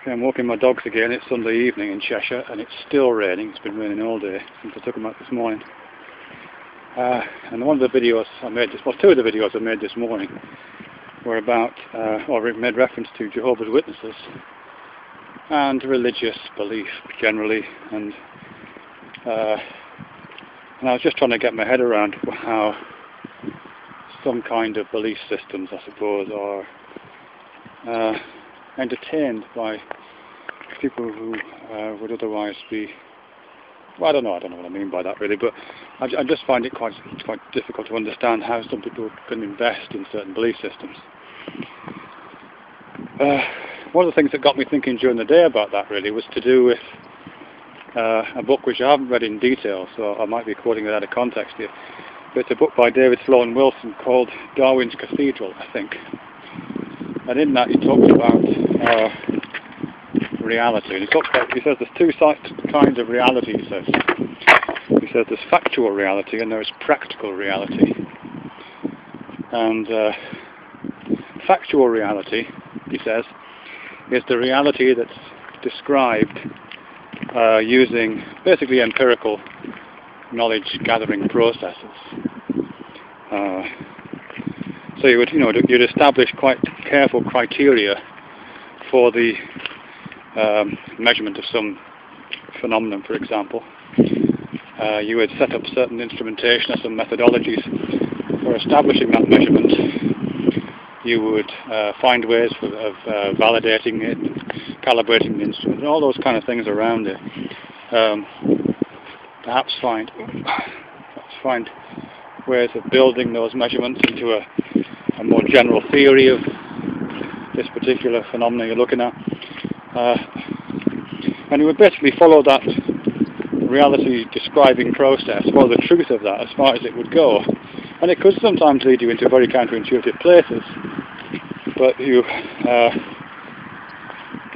Okay, I'm walking my dogs again. It's Sunday evening in Cheshire and it's still raining. It's been raining all day since I took them out this morning. And one of the videos I made, two of the videos I made this morning were about, or made reference to Jehovah's Witnesses and religious belief generally. And I was just trying to get my head around how some kind of belief systems, I suppose, are entertained by people who would otherwise be, well, I don't know what I mean by that really, but I just find it quite difficult to understand how some people can invest in certain belief systems. One of the things that got me thinking during the day about that really was to do with a book which I haven't read in detail, so I might be quoting it out of context here. But it's a book by David Sloane-Wilsons called Darwin's Cathedral, I think. And in that he talks about reality. And he says there's two kinds of reality, he says. He says there's factual reality and there's practical reality. And factual reality, he says, is the reality that's described using basically empirical knowledge gathering processes. So you'd establish quite careful criteria for the measurement of some phenomenon, for example. You would set up certain instrumentation or some methodologies for establishing that measurement. You would find ways of validating it, and calibrating the instrument, and all those kind of things around it. Perhaps find ways of building those measurements into a more general theory of this particular phenomenon you're looking at. And you would basically follow that reality describing process, follow the truth of that as far as it would go. And it could sometimes lead you into very counterintuitive places, but you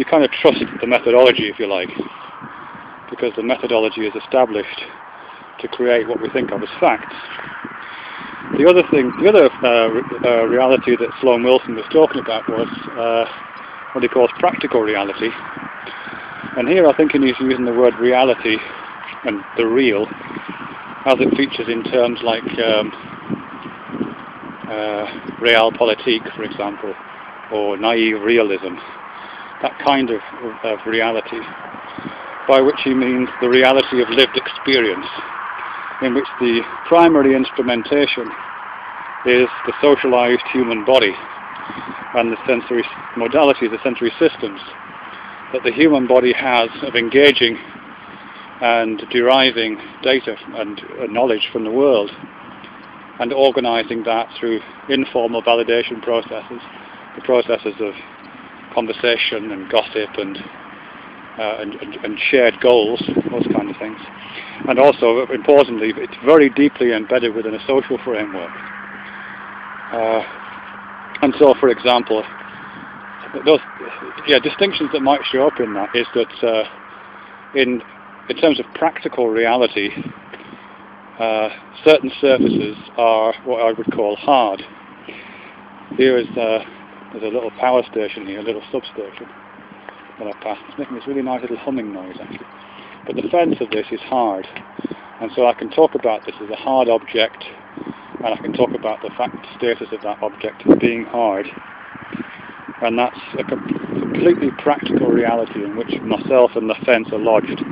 kind of trust the methodology, if you like, because the methodology is established to create what we think of as facts. The other reality that Sloane-Wilsons was talking about was what he calls practical reality. And here I think he's using the word reality and the real as it features in terms like realpolitik, for example, or naive realism, that kind of reality, by which he means the reality of lived experience, in which the primary instrumentation is the socialized human body and the sensory modalities, the sensory systems that the human body has of engaging and deriving data and knowledge from the world and organizing that through informal validation processes, the processes of conversation and gossip and shared goals, those kind of things. And also, importantly, it's very deeply embedded within a social framework. And so, for example, those distinctions that might show up in that is that in terms of practical reality, certain surfaces are what I would call hard. Here is there's a little power station here, a little substation that I passed. It's making this really nice little humming noise actually. But the fence of this is hard, and so I can talk about this as a hard object, and I can talk about the status of that object as being hard. And that's a completely practical reality in which myself and the fence are lodged.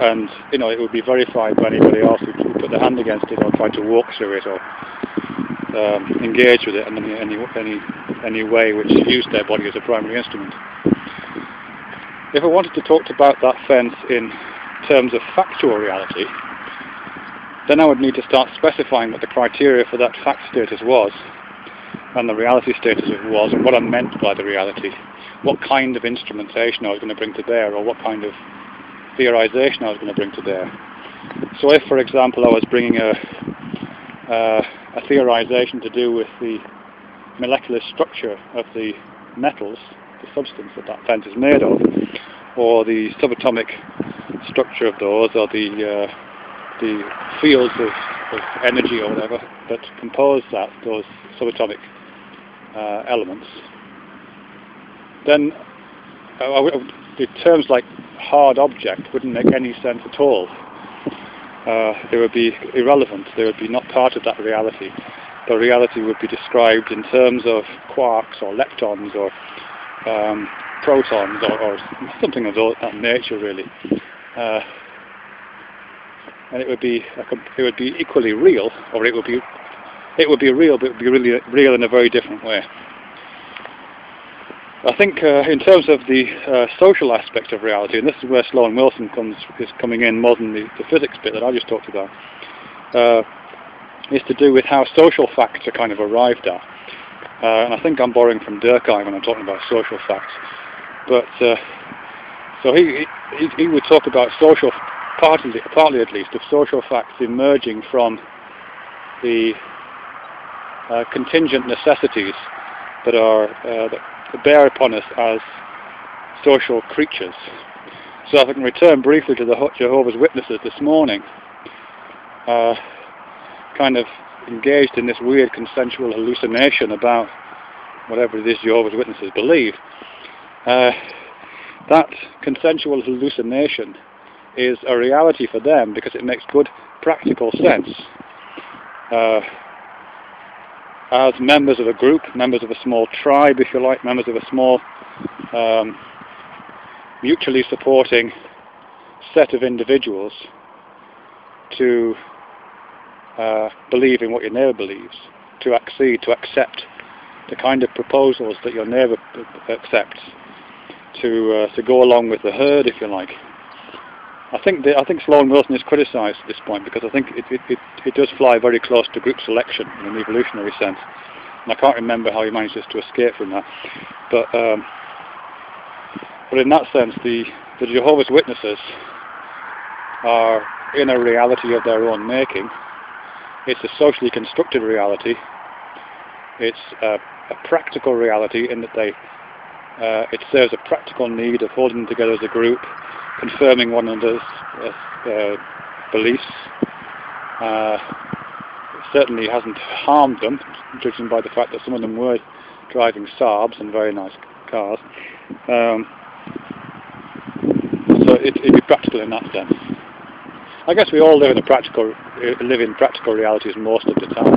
And it would be verified by anybody else who put their hand against it or tried to walk through it or engage with it in any way which used their body as a primary instrument. If I wanted to talk about that fence in terms of factual reality, then I would need to start specifying what the criteria for that fact status was, and the reality status of it was, and what I meant by the reality, what kind of instrumentation I was going to bring to bear, or what kind of theorization I was going to bring to bear. So if, for example, I was bringing a theorization to do with the molecular structure of the metals, the substance that fence is made of, or the subatomic structure of those, or the fields of energy or whatever that compose those subatomic elements, then the terms like hard object wouldn't make any sense at all. They would be irrelevant. They would be not part of that reality. The reality would be described in terms of quarks or leptons or protons or something of that nature, really. And it would be equally real, or it would be real, but it would be really real in a very different way. I think in terms of the social aspect of reality, and this is where Sloane-Wilson is coming in more than the physics bit that I just talked about, is to do with how social facts are kind of arrived at. And I think I'm borrowing from Durkheim when I'm talking about social facts. But so he would talk about social, partly at least, of social facts emerging from the contingent necessities that are that bear upon us as social creatures. So if I can return briefly to the Jehovah's Witnesses this morning, kind of engaged in this weird consensual hallucination about whatever it is Jehovah's Witnesses believe. That consensual hallucination is a reality for them because it makes good practical sense. As members of a group, members of a small tribe, if you like, members of a small mutually supporting set of individuals, to believe in what your neighbour believes, to accede, to accept the kind of proposals that your neighbour accepts, to go along with the herd, if you like. I think Sloane-Wilson is criticised at this point because I think it does fly very close to group selection in an evolutionary sense, and I can't remember how he manages to escape from that. But in that sense, the Jehovah's Witnesses are in a reality of their own making. It's a socially constructed reality. It's a practical reality in that it serves a practical need of holding them together as a group, confirming one another's beliefs. It certainly hasn't harmed them, judging by the fact that some of them were driving Saabs and very nice cars. So it'd be practical in that sense. I guess we all live in practical realities most of the time.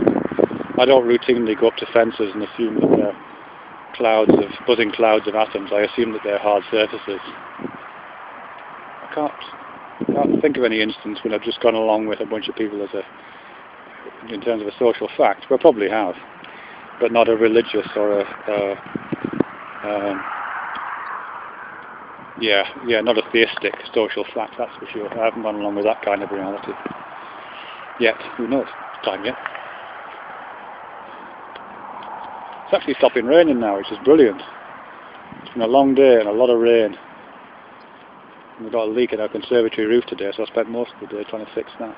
I don't routinely go up to fences and assume that they're buzzing clouds of atoms. I assume that they're hard surfaces. I can't think of any instance when I've just gone along with a bunch of people in terms of a social fact. Well, I probably have, but not a religious or not a theistic social fact, that's for sure. I haven't gone along with that kind of reality yet. Who knows? It's time yet. It's actually stopping raining now, which is brilliant. It's been a long day and a lot of rain. We've got a leak in our conservatory roof today, so I spent most of the day trying to fix that.